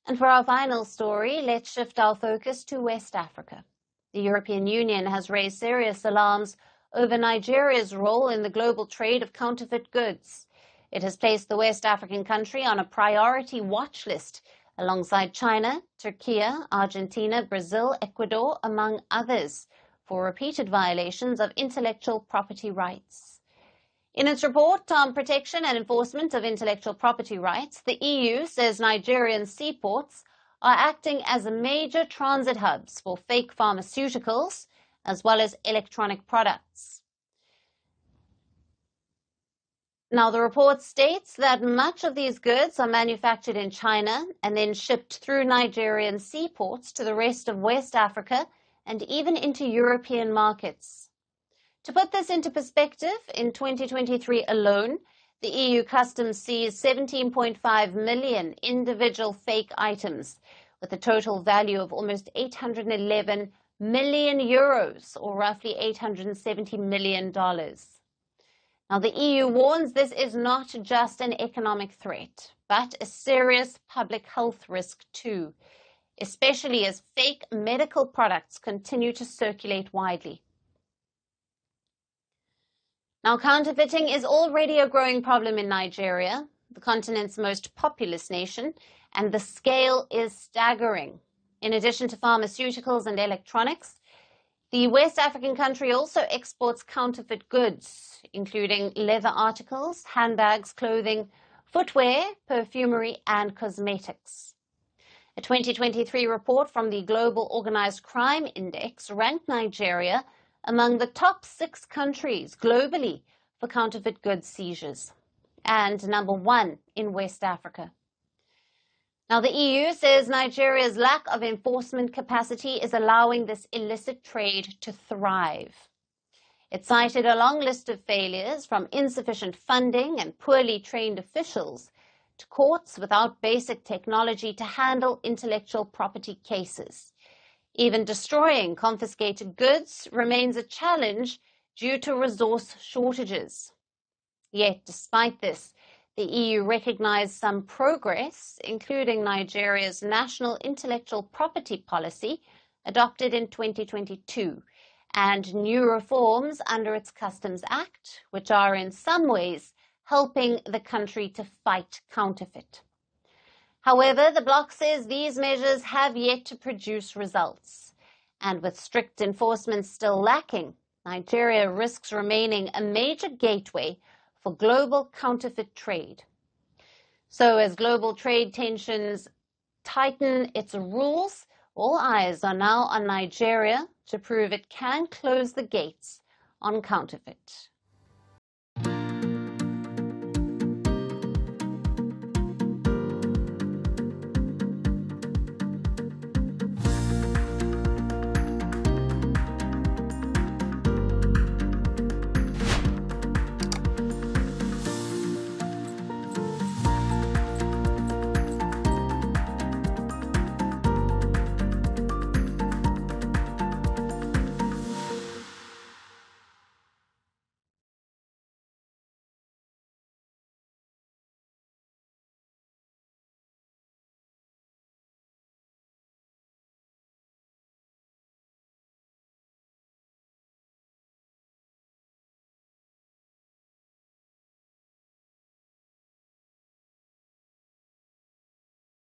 And for our final story, let's shift our focus to West Africa. The European Union has raised serious alarms over Nigeria's role in the global trade of counterfeit goods. It has placed the West African country on a priority watch list alongside China, Turkey, Argentina, Brazil, Ecuador, among others, for repeated violations of intellectual property rights. In its report on protection and enforcement of intellectual property rights, the EU says Nigerian seaports are acting as major transit hubs for fake pharmaceuticals as well as electronic products. Now, the report states that much of these goods are manufactured in China and then shipped through Nigerian seaports to the rest of West Africa and even into European markets. To put this into perspective, in 2023 alone, the EU customs seized 17.5 million individual fake items, with a total value of almost 811 million euros, or roughly $870 million. Now, the EU warns this is not just an economic threat, but a serious public health risk too, especially as fake medical products continue to circulate widely. Now, counterfeiting is already a growing problem in Nigeria, the continent's most populous nation, and the scale is staggering. In addition to pharmaceuticals and electronics, the West African country also exports counterfeit goods, including leather articles, handbags, clothing, footwear, perfumery, and cosmetics. A 2023 report from the Global Organized Crime Index ranked Nigeria among the top 6 countries globally for counterfeit goods seizures, and number 1 in West Africa. Now, the EU says Nigeria's lack of enforcement capacity is allowing this illicit trade to thrive. It cited a long list of failures, from insufficient funding and poorly trained officials to courts without basic technology to handle intellectual property cases. Even destroying confiscated goods remains a challenge due to resource shortages. Yet, despite this, the EU recognized some progress, including Nigeria's National Intellectual Property Policy, adopted in 2022, and new reforms under its Customs Act, which are in some ways helping the country to fight counterfeit. However, the bloc says these measures have yet to produce results, and with strict enforcement still lacking, Nigeria risks remaining a major gateway for global counterfeit trade. So as global trade tensions tighten its rules, all eyes are now on Nigeria to prove it can close the gates on counterfeit.